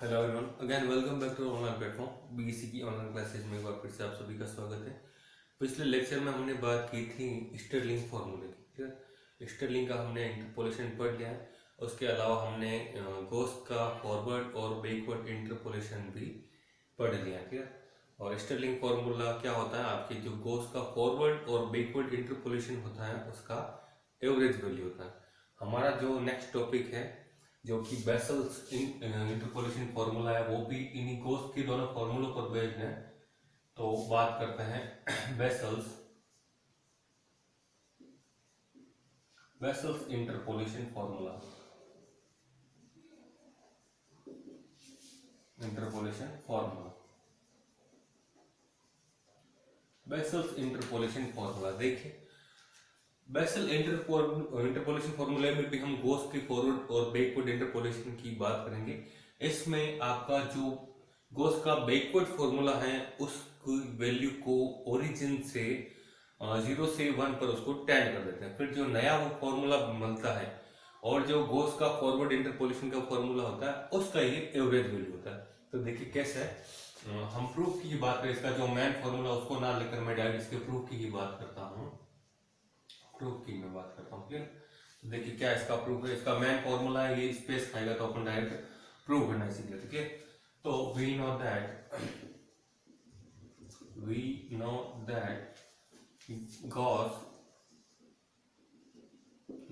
Hello everyone, again welcome back to online platform BEC की online classes में एक बार फिर से आप सभी का स्वागत है। पिछले लेक्चर में हमने बात की थी स्टर्लिंग फार्मूले की। ठीक है, स्टर्लिंग का हमने इंटरपोलेशन पढ़ लिया है। उसके अलावा हमने गॉस का फॉरवर्ड और बैकवर्ड इंटरपोलेशन भी पढ़ लिया। ठीक है, और स्टर्लिंग फार्मूला क्या होता है, आपके जो गॉस का फॉरवर्ड और बैकवर्ड इंटरपोलेशन होता है उसका एवरेज वैल्यू होता है। हमारा जो नेक्स्ट टॉपिक है जो कि बेसल्स इंटरपोलेशन फार्मूला है, वो भी इन्हीं गॉस के दोनों फार्मूलों पर बेस्ड है। तो बात करते हैं vessels interpolation formula. Vessels interpolation formula देखिए, बेसल इंटरपोलेशन फार्मूले में भी हम गॉस के फॉरवर्ड और बैकवर्ड इंटरपोलेशन की बात करेंगे। इसमें आपका जो गॉस का बैकवर्ड फॉर्मूला है उसकी वैल्यू को ओरिजिन से 0 से 1 पर उसको टेंड कर देते हैं। फिर जो नया वो फॉर्मूला मिलता है और जो गॉस का फॉरवर्ड इंटरपोलेशन का फॉर्मूला होता है उसका ये एवरेज वैल्यू होता है। तो देखिए कैसे है, हम प्रूफ की बात करें, इसका जो मेन फॉर्मूला उसको ना लेकर मैं डायरेक्ट इसके प्रूफ की ही बात करता हूँ। प्रूफ की मैं बात करता हूँ। क्लियर, तो देखिए क्या इसका प्रूफ है। इसका मेन फॉर्मूला है, ये स्पेस खाएगा तो अपन डायरेक्ट प्रूव करना सीखे। ठीक है, तो we know that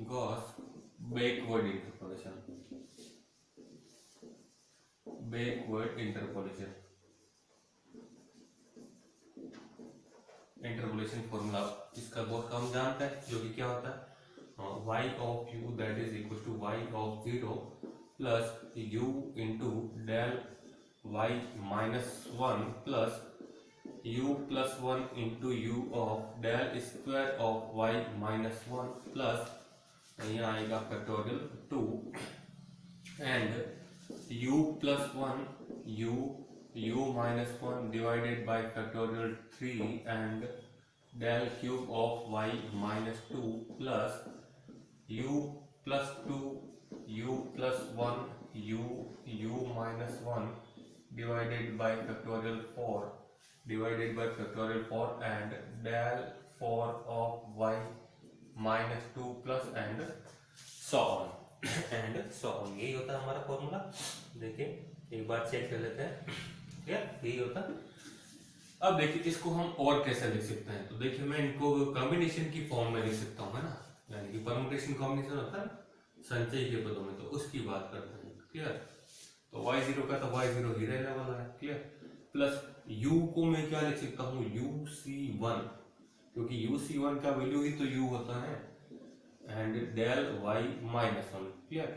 Gauss backward interpolation formula इसका गॉस का हम जानते हैं, जो कि क्या होता है y of u that is equal to y of 0 plus u into del y minus 1 plus u plus 1 into u of del square of y minus 1 plus यहाँ आएगा factorial 2 and u plus 1 u minus 1 divided by factorial 3 and del cube of y minus 2 plus u plus 2 u plus 1 u minus 1 divided by factorial 4 and del 4 of y minus 2 plus and so on यही होता है हमारा formula. देखिए एक बार check कर लेते हैं, ठीक है, यही होता है। अब देखिए इसको हम और कैसे लिख सकते हैं, तो देखिए मैं इनको कॉम्बिनेशन की फॉर्म में लिख सकता हूँ, है ना, यानी कि परम्यूटेशन कॉम्बिनेशन होता है संचय के पदों में, तो उसकी बात करते हैं। क्लियर, तो y0 का तो y0 ही रहने वाला है। क्लियर, प्लस u को मैं क्या लिख सकता हूँ, uc1, क्योंकि uc1 का वैल्यू ही तो u होता है, and del y minus 1। Clear,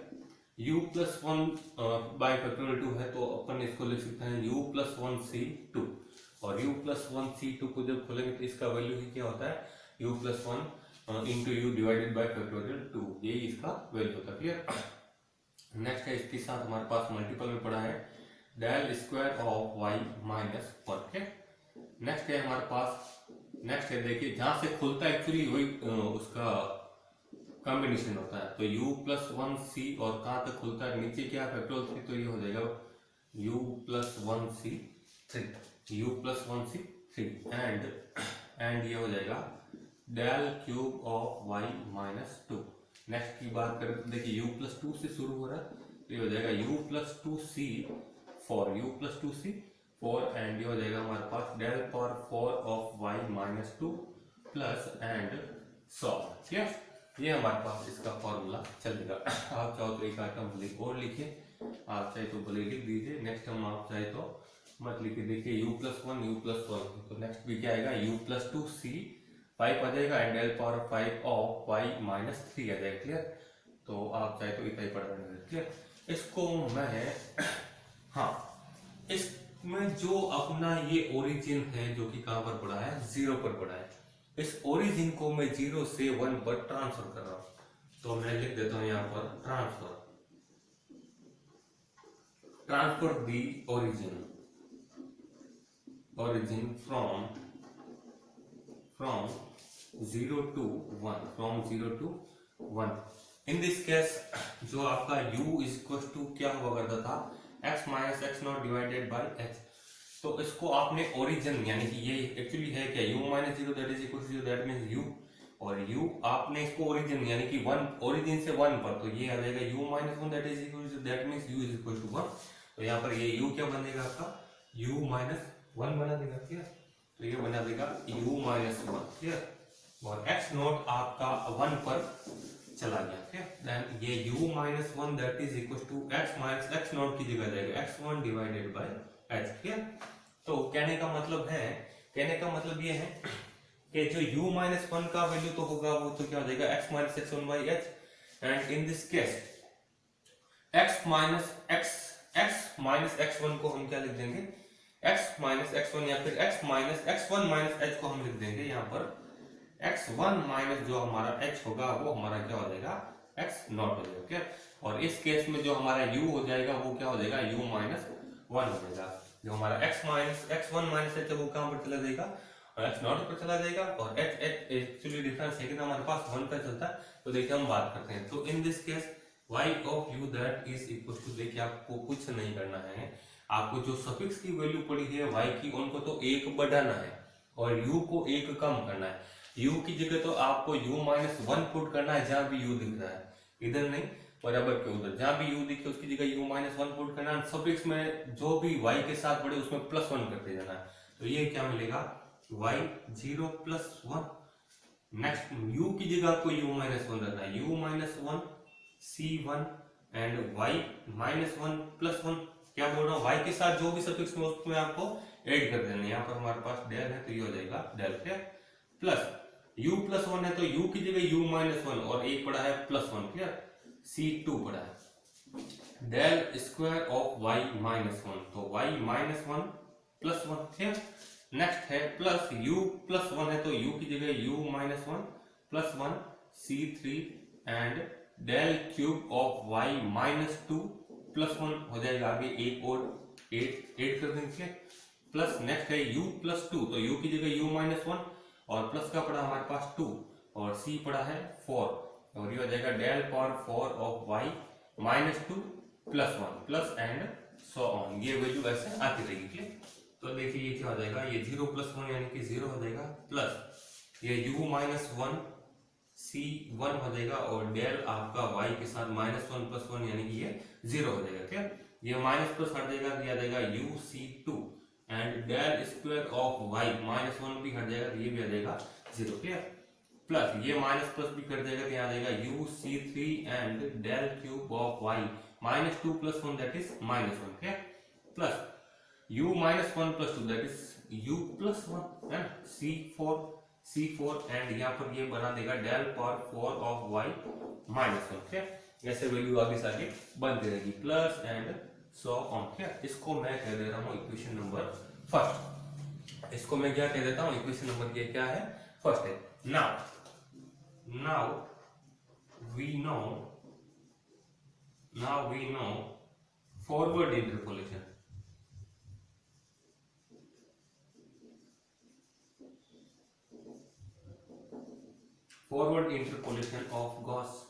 u plus 1 by factorial 2 है तो अपन इसको लिख सकते हैं u प्लस 1c2, और u प्लस 1c2 को जब खोलेंगे तो इसका वैल्यू ही क्या होता है, u plus 1 into you divided by factorial 2, यही इसका वैल्यू होता है। क्लियर, नेक्स्ट है इसके साथ हमारे पास मल्टीपल में पड़ा है del square of y minus 1। Next है हमारे पास, नेक्स्ट है देखिए जहां से खुलता है एक्चुअली वही उसका कॉम्बिनेशन होता है, तो u प्लस 1c, और कहां तक खुलता है नीचे क्या फैक्टोरियल 3, तो ये हो जाएगा u प्लस 1c3 एंड ये हो जाएगा del cube of y minus 2। Next की बात करें तो देखिए u प्लस 2 से शुरू हो रहा है, तो ये हो जाएगा u प्लस 2c 4 एंड ये हो जाएगा हमारे पास del power 4 of y minus 2 plus and so. ठीक, ये हमारे पास इसका फॉर्मूला चलेगा। आप चाहो तो एक आइटम और लिखिए, आप चाहे तो भले लिख दीजिए, नेक्स्ट हम आप चाहे तो मत लिखिए। देखिए u प्लस 1 तो नेक्स्ट भी क्या आएगा, u प्लस 2c 5 आ जाएगा and del power 5 of y minus 3 आ जाएगा। क्लियर, तो आप चाहे तो इतना ही पढ़ लेंगे। क्लियर, इसको मैं हाँ, इसमें जो अपना ये ओरिजिन है जो कि कहां पर पड़ा है, 0 पर पड़ा है, इस ओरिजिन को मैं 0 से 1 पर ट्रांसफर कर रहा हूं, तो मैं लिख देता हूं यहां पर transfer the origin from 0 to 1। In this case जो आपका u इक्वल टू क्या हुआ करता था, x minus x not divided by H. तो इसको आपने ओरिजिन यानी कि ये एक्चुअली है क्या u minus zero that is equal to zero, that means u, और u आपने इसको ओरिजिन यानी कि वन, ओरिजिन से वन पर, तो ये आ जाएगा u minus one that is equal to, that means u is equal to one. तो यहाँ पर ये u क्या बनेगा आपका u माइनस वन बना देगा, ठीक है। तो ये बना देगा u माइनस वन, ठीक है, और x नॉट आपका वन पर चला गया, ठीक है। देन ये u minus one that is equal to x minus x not की जगह जाएगा x1 डिवाइडेड बाय h, ठीक है। तो कहने का मतलब है, कहने का मतलब ये है कि जो u माइनस वन का वैल्यू तो होगा वो तो क्या हो जाएगा x minus x one by H, and in this case x minus x one को हम क्या लिख देंगे x माइनस एक्स वन, या फिर x minus x one minus H को हम लिख देंगे यहाँ पर x1 माइनस जो हमारा h होगा वो हमारा क्या हो जाएगा x नॉट हो जाएगा, क्या। और इस केस में जो हमारा u हो जाएगा वो क्या हो जाएगा u माइनस वन हो जाएगा। जो हमारा x minus x one minus H है वो कहाँ पर चला जाएगा और x नॉट पर चला जाएगा, और h एक्चुअली डिफरेंस है कि हमारे पास वन पर चलता है। तो देखिए हम बात करते हैं, तो in this case y of u that is equal to, देखिए आपको कुछ नहीं करना है, आपको जो सफिक्स की वैल्यू पड़ी है y की उनको तो एक बढ़ाना है और u को एक कम करना है। u की जगह तो आपको u माइनस वन पुट करना है, जहां भी u दिख रहा है, इधर नहीं बराबर के उधर, जहां भी u दिखे उसकी जगह u माइनस वन पुट करना है। सफिक्स में जो भी y के साथ पड़े उसमें प्लस वन करते जाना है। तो ये क्या मिलेगा y zero plus one. Next u की जगह आपको u माइनस वन रखना है, u minus one c1 and y minus one plus one. क्या बोल रहा हूँ, y के साथ जो भी सफिक्स में उसमें आपको ऐड कर देना है। यहाँ पर हमारे पास डेल है तो ये हो जाएगा डेल, क्या, प्लस u प्लस वन है तो u की जगह u माइनस वन और एक पड़ा है प्लस वन, क्लियर, c2 पड़ा है, del square of y minus one, तो y minus one plus one, ठीक। नेक्स्ट है प्लस u प्लस वन है तो u की जगह u minus one plus one c3 and del cube of y minus two plus one हो जाएगा, आगे एक और एट कर देंगे, प्लस नेक्स्ट है u प्लस टू, तो u की जगह u माइनस वन और प्लस का पड़ा हमारे पास 2 और c पड़ा है 4, और ये हो जाएगा del power 4 of y minus two plus one plus and so on. ये वैल्यू ऐसे आती रहेगी, ठीक। तो देखिए ये क्या हो जाएगा, ये 0 प्लस वन यानी कि 0 हो जाएगा, प्लस ये u माइनस वन c1 हो जाएगा और डेल आपका y के साथ माइनस वन प्लस वन यानी कि ये 0 हो जाएगा, ठीक। ये माइनस प्लस हट जाएगा तो ये आ जाएगा u c2 and del square of y minus one भी हट जाएगा तो ये भी आ जाएगा 0, क्लियर, प्लस ये माइनस प्लस भी कर जाएगा तो यहाँ आ जाएगा u c3 and del cube of y minus two plus one that is minus one, clear, plus u minus one plus two that is u plus one है c4 and यहाँ पर ये बना देगा del power 4 of y minus one, clear. ऐसे value आगे से आगे बनती रहेगी, प्लस एंड सो ऑन, क्या। इसको मैं कह दे रहा हूँ इक्वेशन नंबर फर्स्ट, इसको मैं क्या कह देता हूँ इक्वेशन नंबर ये क्या है फर्स्ट है। Now we know forward interpolation, forward interpolation of Gauss.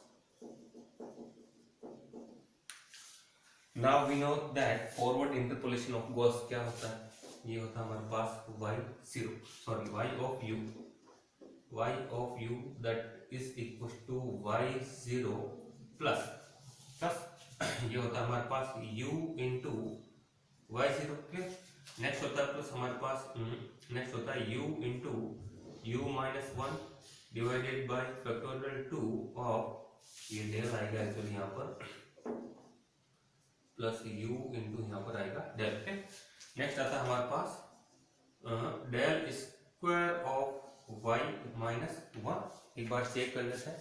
Now we know that forward interpolation of Gauss क्या होता है, ये होता है हमारे पास y of u that is equal to y0 plus ये होता है हमारे पास u into y0, नेक्स्ट होता है प्लस हमारे पास नेक्स्ट होता है u into u minus one divided by factorial 2 of, ये डेल आएगा एक्चुअली यहाँ पर, प्लस u इंटू यहाँ पर आएगा डेल, पे। नेक्स्ट आता है हमारे पास del square of y minus one. एक बार चेक कर लेते हैं,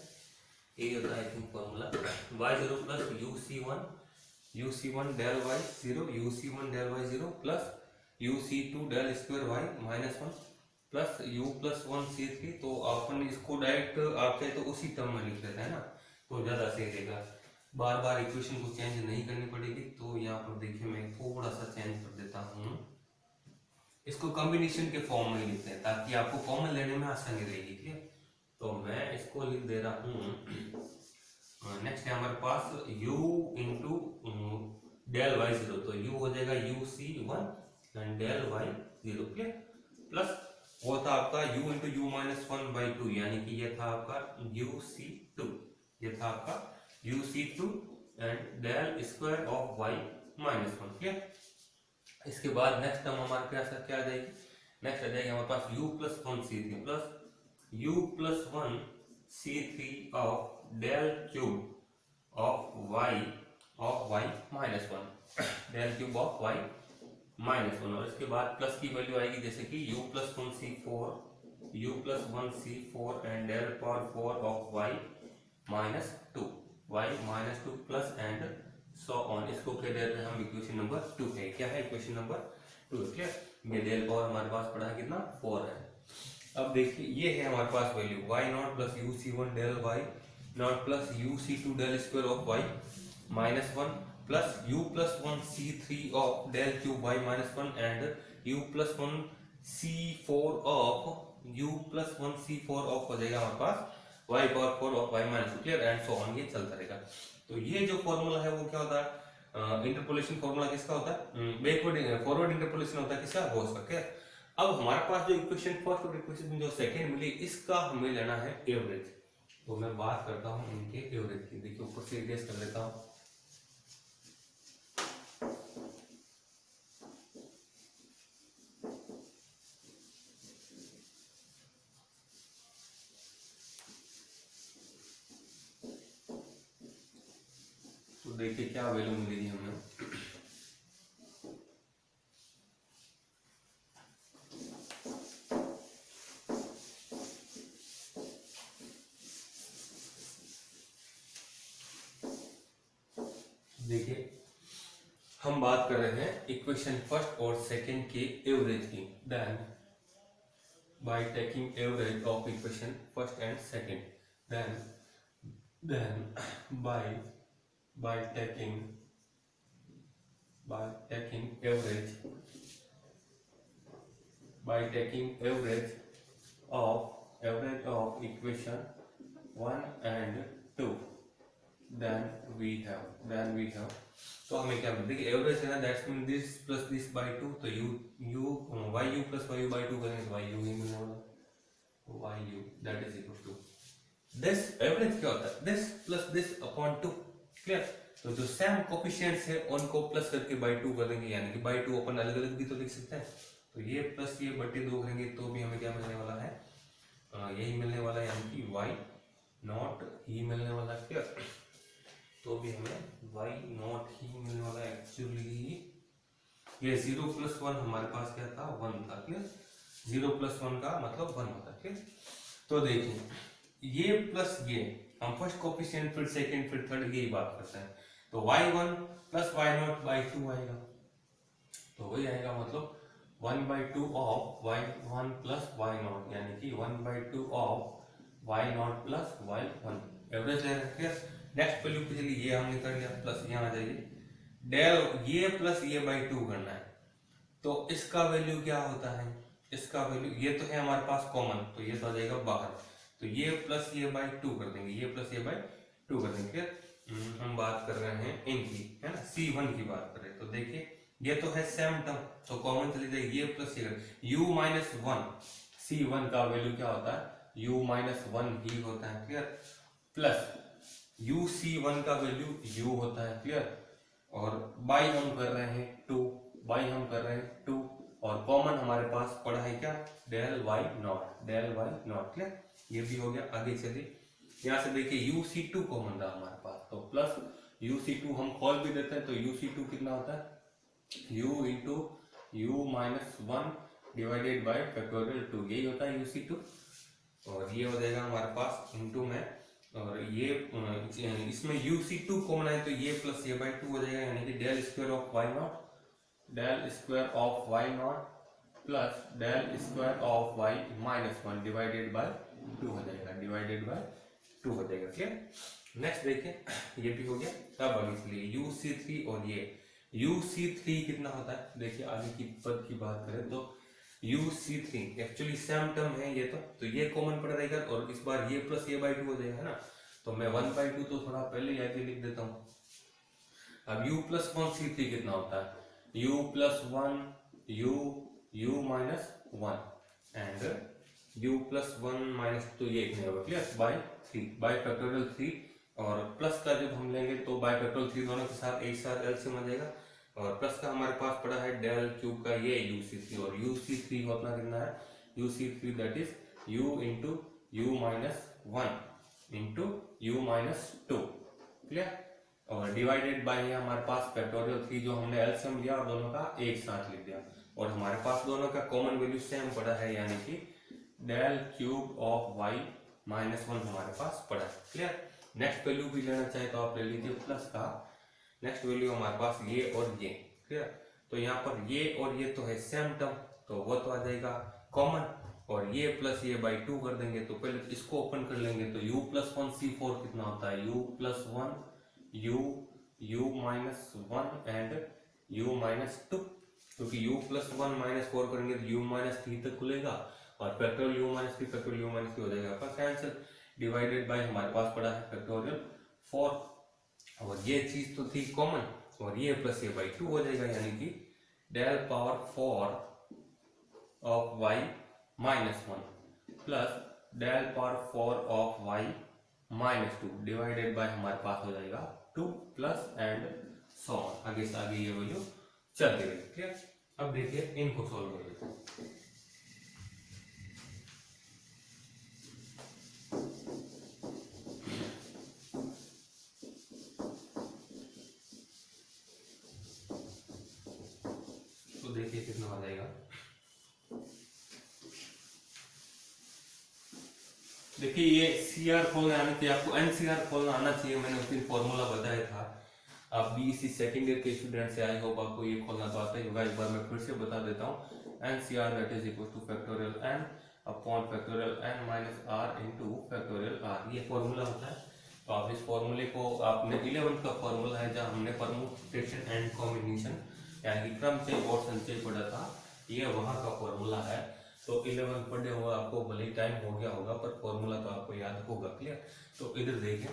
ये होता है I think formula y0 plus uc1 del y0 uc1 del y0 plus uc2 del square y minus one plus u plus one c3। तो अपन इसको डायरेक्ट आप चाहे तो उसी टर्म में लिख लेते हैं ना, तो ज्यादा सही रहेगा, बार बार इक्वेशन को चेंज नहीं करनी पड़ेगी। तो यहाँ पर देखिए मैं थोड़ा सा चेंज कर देता हूँ, इसको कॉम्बिनेशन के फॉर्म में लिखते हैं ताकि आपको कॉमन लेने में आसानी रहेगी, ठीक है। तो मैं इसको लिख दे रहा हूँ, नेक्स्ट है हमारे पास u इंटू डेल वाई 0, तो u हो जाएगा UC1 and del y 0, clear. Plus वो था आपका u इंटू यू माइनस 1/2, यानी कि ये था आपका UC2, ये था आपका UC2 and del square of y minus 1, clear. इसके बाद नेक्स्ट टर्म हमारे पास क्या आ जाएगी, नेक्स्ट आ जाएगी हमारे पास u+1c3 plus u+1c3 of del cube of y minus 1, del cube of y minus 1, और इसके बाद प्लस की वैल्यू आएगी जैसे कि u+1c4 and del power 4 of y minus 2 plus and so on. इसको कह देते हैं हम इक्वेशन नंबर 2 है। क्या है इक्वेशन नंबर 2, क्लियर। ये डेल पावर हमारे पास पड़ा है कितना 4 है। अब देखिए ये है हमारे पास value y0 plus UC1 del y0 plus UC2 del square of y minus 1 plus u+1c3 of del cube y minus 1 and u+1c4 of हो जाएगा हमारे पास y power 4 of y minus 2, clear and so on, ये चलता रहेगा। तो ये जो फॉर्मूला है वो क्या होता है, इंटरपोलेशन फॉर्मूला किसका होता है, फॉरवर्ड इंटरपोलेशन होता है किसका, गॉस का, क्लियर। अब हमारे पास जो इक्वेशन फर्स्ट और इक्वेशन जो सेकंड मिली, इसका हमें लेना है एवरेज। तो मैं बात करता हूं इनके एवरेज की। देखिए ऊपर से इरेज कर लेता हूं। तो देखिए क्या वैल्यू मिलेगी हमें, देखिए हम बात कर रहे हैं इक्वेशन फर्स्ट और सेकंड के एवरेज की। Then by taking average of equation first and second, then by taking average of equation 1 and 2, then we have तो हमें क्या मिलता है, देखिए एवरेज है ना, that's mean this plus this by 2, तो yu प्लस y बाय 2 करेंगे तो yu ही मिलने वाला, yu that is equal to this. Average क्या होता है, this plus this upon 2, clear. तो जो सेम कोफिशिएंट्स है उनको प्लस करके बाय 2 कर देंगे, यानी कि बाय 2 अपन अलग अलग भी तो लिख सकते हैं। तो ये प्लस ये बटे 2 करेंगे तो भी हमें क्या मिलने वाला है, यही मिलने वाला है, यानी कि y0 ही मिलने वाला है, क्लियर। तो भी हमें y0 ही मिलने वाला है। एक्चुअली ये 0 + 1 हमारे पास क्या था, 1 था, क्लियर। 0 + 1 का मतलब 1 होता है, क्लियर। तो देखिए ये प्लस ये, हम फर्स्ट कोफिशिएंट फिर सेकंड फिर थर्ड की बात करते हैं, तो y1 + y0/2 आएगा, तो वही आएगा, मतलब 1/2 ऑफ y1 + y0, यानी कि 1/2 ऑफ y0 + y1 एवरेज ले रखे। नेक्स्ट वैल्यू के लिए ये हमने कर लिया, प्लस यहाँ आ जाइए, डेल ये प्लस ये बाई 2 करना है, तो इसका वैल्यू क्या होता है, इसका वैल्यू ये तो है हमारे पास कॉमन, तो ये तो आ जाएगा बाहर, तो ये प्लस ये बाई 2 कर देंगे, ये प्लस ये बाई 2 कर देंगे। हम बात कर रहे हैं इनकी, है ना, C1 की बात कर रहे हैं, तो देखिए ये तो है सेम टर्म, तो कॉमन चली जाएगी, ये प्लस ये u-1 C1 का वैल्यू क्या होता है, u-1 ही होता है, क्लियर, प्लस UC1 का वैल्यू u होता है, क्लियर, और बाई हम कर रहे हैं 2, बाई हम कर रहे हैं 2, और कॉमन हमारे पास पड़ा है क्या, डेल y0, क्लियर, ये भी हो गया। आगे चलिए, यहाँ से देखिए UC2 कॉमन था हमारे पास, तो प्लस UC2 हम खोल भी देते हैं, तो UC2 कितना होता है, u into u-1 divided by factorial 2, यही होता है UC2, और ये हो जाएगा हमारे पास इंटू में, और ये इसमें UC2 कॉमन है, तो ये प्लस ये बाई 2 हो जाएगा, यानी कि डेल स्क्वायर ऑफ y0 प्लस del square of y -1 divided by 2 हो जाएगा, डिवाइडेड बाय 2 हो जाएगा, क्लियर। नेक्स्ट देखिए ये भी हो गया। तब आगे चलिए UC3, और ये UC3 कितना होता है, देखिए आगे की पद की बात करें तो UC3 एक्चुअली सेम टर्म है ये, तो ये कॉमन पड़ रहेगा, और इस बार ये प्लस ये बाई 2 हो जाएगा, है ना, तो मैं 1/2 तो थोड़ा पहले ही आगे लिख देता हूँ, अब u plus one c three कितना होता है u plus one u minus one and u plus one minus, तो ये नहीं होगा, clear, by three, by factorial three, और प्लस का जब हम लेंगे तो बाई फैक्टोरियल थ्री दोनों के साथ एक साथ एलसीएम आ जाएगा, और प्लस का हमारे पास पड़ा है डेल क्यूब का ये uc3, और uc3 होता कितना है uc3 that is u into u minus one into u minus two, clear, और डिवाइडेड बाय हमारे पास फैक्टोरियल थ्री जो हमने एलसीएम लिया और दोनों का एक साथ लिख दिया, और हमारे पास दोनों का कॉमन वैल्यू सेम पड़ा है, यानी कि del cube of y minus one हमारे पास पड़ा है, क्लियर। नेक्स्ट वैल्यू भी लेना चाहे तो आप ले लीजिए प्लस का, नेक्स्ट वैल्यू हमारे पास ये और ये, क्लियर, तो यहाँ पर ये और ये तो है सेम टर्म, तो वो तो आ जाएगा कॉमन, और ये प्लस ये बाई टू कर देंगे, तो पहले इसको ओपन कर लेंगे, तो u प्लस वन सी फोर कितना होता है u plus one u minus one and u minus two, क्योंकि u plus one minus four करेंगे तो u माइनस थ्री तक खुलेगा, और factorial u minus three factorial u minus three हो जाएगा आपका कैंसिल, डिवाइडेड बाय हमारे पास पड़ा है फैक्टोरियल फोर, और ये चीज तो थी कॉमन, और ये प्लस ये बाई टू हो जाएगा, यानी कि del power four of y minus one plus del power four of y minus two divided by हमारे पास हो जाएगा two plus and so on, आगे से आगे ये वैल्यू चलती रहेगी, क्लियर। अब देखिए इनको सोल्व कर लेते हैं। तो देखिए कितना आ जाएगा, देखिए ये CR खोलना आना चाहिए आपको, NCR खोलना आना चाहिए, मैंने उस दिन फॉर्मूला बताया था, आप BEC सेकेंड ईयर के स्टूडेंट से आई होप आपको ये खोलना तो आता ही होगा, एक बार मैं फिर से बता देता हूँ, NCR that is equal two factorial n upon factorial n minus r into factorial r, ये फॉर्मूला होता है। तो आप इस फॉर्मूले को, आपने 11th का फॉर्मूला है जहाँ हमने परमुटेशन एंड कॉम्बिनेशन यानी कि क्रम चेन और संचय पढ़ा था, ये वहाँ का फॉर्मूला है, तो 11 पढ़े हुआ आपको भले ही टाइम हो गया होगा पर फॉर्मूला तो आपको याद होगा, क्लियर। तो इधर देखें,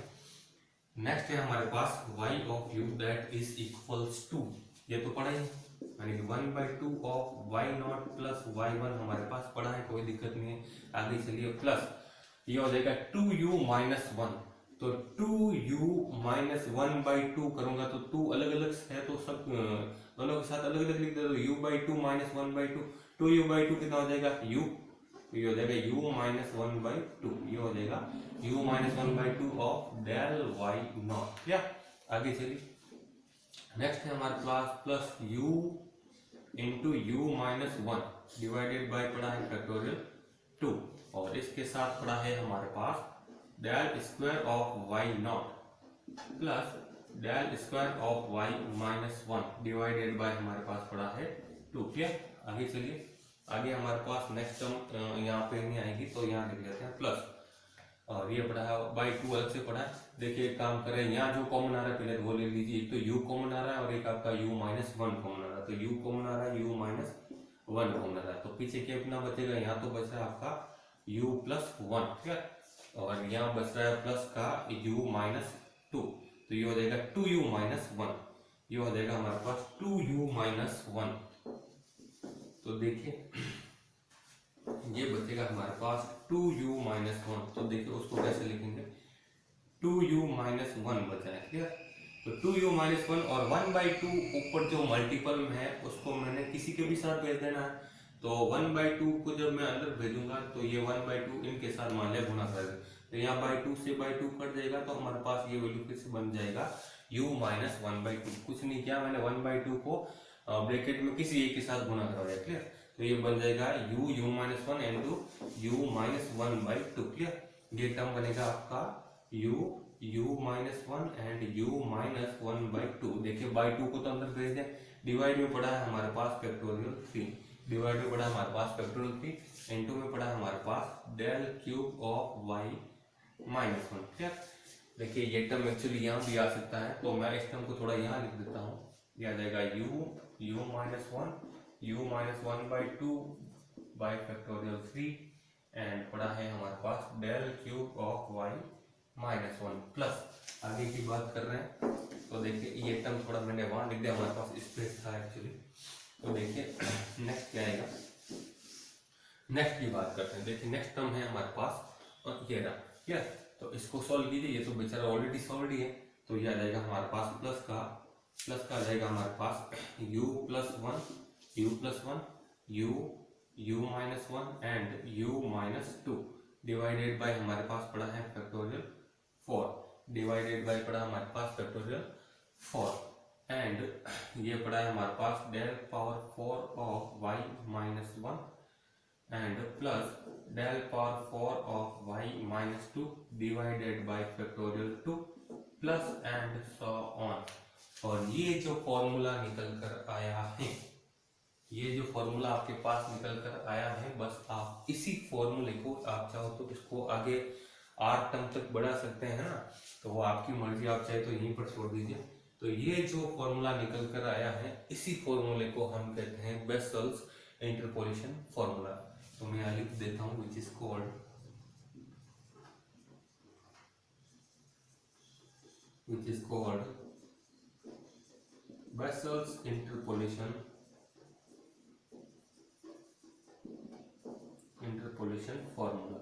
नेक्स्ट है हमारे पास y of u that is equals to, ये तो पढ़ा ही, यानी कि 1/2 of y nought plus y1 हमारे पास पढ़ा है, कोई दिक्कत नहीं है, आगे चलिए, प्लस ये हो जाएगा 2u माइनस वन, तो 2u माइनस 1/2 करूंगा तो 2 अलग अलग है तो सब दोनों के साथ अलग अलग लिख दे, तो u/2 माइनस 1/2, 2u/2 कितना हो जाएगा u, तो ये हो जाएगा u माइनस 1/2, ये हो जाएगा u minus 1/2 of del y nought, या आगे चलिए। नेक्स्ट है हमारे पास plus u into u minus one divided by पड़ा है फैक्टोरियल 2, और इसके साथ पड़ा है हमारे पास del square of y nought plus del square of y minus one divided by हमारे पास पड़ा है 2, क्लियर। आगे चलिए, आगे हमारे पास नेक्स्ट टर्म यहाँ पे नहीं आएगी तो यहाँ लिख लेते हैं प्लस, और ये पड़ा है बाई टू अलग से पड़ा है। देखिए एक काम करें, यहाँ जो कॉमन आ रहा है पहले वो ले लीजिए, एक तो u कॉमन आ रहा है और एक आपका u माइनस वन कॉमन आ रहा है, तो u कॉमन आ रहा है, u माइनस वन कॉमन आ रहा है, तो पीछे कितना बचेगा, यहाँ तो बच रहा है आपका u प्लस वन, ठीक है, और यहाँ बच रहा है प्लस का u माइनस टू, तो ये हो जाएगा 2u माइनस वन, ये हो जाएगा हमारे पास 2u माइनस वन। तो देखिए ये बचेगा हमारे पास 2u माइनस वन, तो देखिए उसको कैसे लिखेंगे, 2u माइनस वन बचा है, क्लियर। तो 2u माइनस वन और 1/2 ऊपर जो मल्टीपल में है उसको मैंने किसी के भी साथ भेज देना है, तो 1/2 को जब मैं अंदर भेजूंगा तो ये 1/2 इनके साथ मान लिया गुना कर दे, तो यहाँ बाई टू से बाई टू कट जाएगा, तो हमारे पास ये वैल्यू फिर से बन जाएगा u माइनस 1/2, कुछ नहीं किया मैंने, 1/2 को ब्रैकेट में किसी एक के साथ गुना करवाया, क्लियर। तो ये बन जाएगा u minus one into u minus 1/2, clear. ये टर्म बनेगा आपका u minus one and u minus 1/2। देखिए बाई टू को तो अंदर भेज दें, डिवाइड में पड़ा है हमारे पास फैक्टोरियल 3, डिवाइड में पड़ा है हमारे पास फैक्टोरियल 3, इनटू में पड़ा है हमारे पास del cube of y minus one, clear. देखिए ये टर्म एक्चुअली यहाँ भी आ सकता है, तो मैं इस टर्म को थोड़ा यहाँ लिख देता हूँ, ये आ जाएगा u minus one, u minus 1/2 by factorial 3 and पड़ा है हमारे पास del cube of y minus one, plus आगे की बात कर रहे हैं तो देखिए ये टर्म थोड़ा मैंने वहां लिख दिया, हमारे पास स्पेस था एक्चुअली। तो देखिए नेक्स्ट क्या आएगा, नेक्स्ट की बात करते हैं। देखिए नेक्स्ट टर्म है हमारे पास और ये रहा, ठीक है। तो इसको सॉल्व कीजिए, ये तो बेचारा ऑलरेडी सॉल्व ही है। तो ये आ जाएगा हमारे पास प्लस का आ जाएगा हमारे पास u plus one u minus one and u minus two divided by हमारे पास पड़ा है फैक्टोरियल 4, डिवाइडेड बाई पड़ा हमारे पास फैक्टोरियल 4 एंड ये पड़ा है हमारे पास del power 4 of y minus one and plus del power 4 of y minus two divided by factorial 2 plus and so on. और ये जो फॉर्मूला निकल कर आया है, ये जो फॉर्मूला आपके पास निकल कर आया है, बस आप इसी फॉर्मूले को आप चाहो तो इसको आगे r टर्म तक बढ़ा सकते हैं ना, तो वो आपकी मर्जी, आप चाहे तो यहीं पर छोड़ दीजिए। तो ये जो फॉर्मूला निकल कर आया है, इसी फॉर्मूले को हम कहते हैं बेसल्स इंटरपोलेशन फॉर्मूला। तो मैं यहाँ लिख देता हूँ which is called vessels interpolation formula,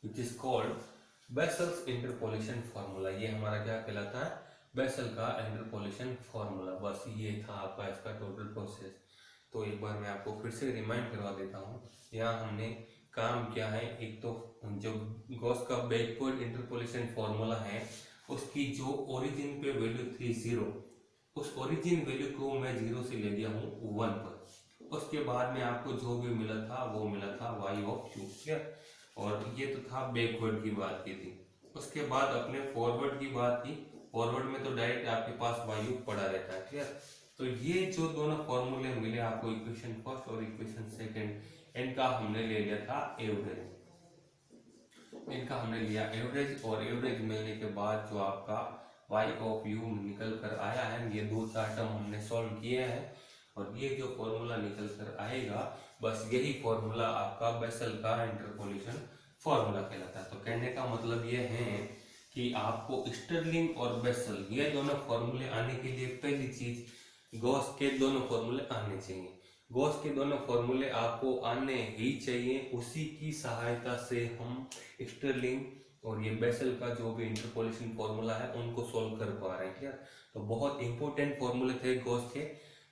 which is called vessels interpolation formula. ये हमारा क्या कहलाता है, बेसल का इंटरपोलेशन फॉर्मूला। बस ये था आपका इसका टोटल प्रोसेस। तो एक बार मैं आपको फिर से रिमाइंड करवा देता हूँ। यहाँ हमने काम किया है, एक तो जो गॉस का बैकवर्ड इंटरपोलेशन फॉर्मूला है, उसकी जो ओरिजिन पे वैल्यू थी 0, उस ओरिजिन वैल्यू को मैं 0 से ले दिया हूँ 1 पर। उसके बाद में आपको जो भी मिला था वो मिला था y ऑफ q, ठीक है। और ये तो था बैकवर्ड की बात की थी। उसके बाद अपने फॉरवर्ड की बात की। फॉरवर्ड में तो डायरेक्ट आपके पास वायु पड़ा रहता है, ठीक है। तो ये जो दोनों फॉर्मूले मिले आपको, इक्वेशन फर्स्ट और इक्वेशन सेकंड, इनका हमने ले लिया था एवरेज। इनका हमने लिया एवरेज, और एवरेज मिलने के बाद जो आपका y ऑफ u निकल कर आया है, ये 2-4 टर्म हमने सॉल्व किए हैं। और ये जो फॉर्मूला निकल कर आएगा, बस यही फॉर्मूला आपका बेसल का इंटरपोलेशन फॉर्मूला कहलाता है। तो कहने का मतलब ये है कि आपको स्टर्लिंग और बेसल ये दोनों फॉर्मूले आने के लिए पहली चीज गॉस के दोनों फॉर्मूले आने चाहिए। गॉस के दोनों फॉर्मूले आपको आने ही चाहिए, उसी की सहायता से हम स्टर्लिंग और ये बेसल का जो भी इंटरपोलेशन फॉर्मूला है उनको सोल्व कर पा रहे हैं, ठीक है। तो बहुत इंपॉर्टेंट फॉर्मूले थे गॉस के,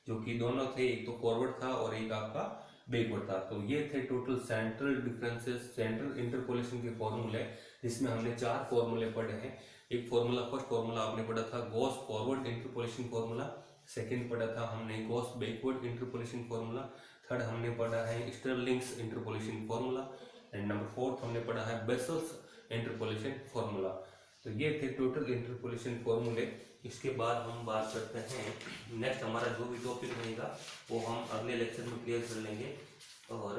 जो कि दोनों थे, एक तो फॉरवर्ड था और एक आपका बैकवर्ड था। तो ये थे total central differences, central interpolation के फॉर्मूले, जिसमें हमने 4 फॉर्मूले पढ़े हैं। एक फॉर्मूला, फर्स्ट फॉर्मूला आपने पढ़ा था Gauss forward interpolation formula, second पढ़ा था हमने Gauss backward interpolation formula, third हमने पढ़ा है स्टर्लिंग्स इंटरपोलेशन फॉर्मूला, एंड नंबर 4 हमने पढ़ा है बेसल्स इंटरपोलेशन फॉर्मूला। तो ये थे टोटल इंटरपोलेशन फॉर्मूले। इसके बाद हम बात करते हैं नेक्स्ट हमारा जो भी टॉपिक रहेगा वो हम अगले लेक्चर में क्लियर कर लेंगे। और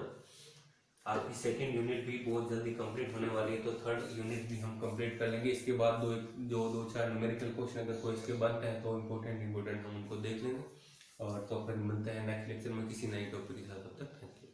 आपकी सेकंड यूनिट भी बहुत जल्दी कंप्लीट होने वाली है, तो थर्ड यूनिट भी हम कंप्लीट कर लेंगे। इसके बाद 2-4 न्यूमेरिकल क्वेश्चन अगर कोई इसके बनते हैं तो इम्पोर्टेंट हम उनको देख लेंगे। और तो फिर मिलते हैं नेक्स्ट लेक्चर में किसी नए टॉपिक के साथ। तब तक थैंक यू।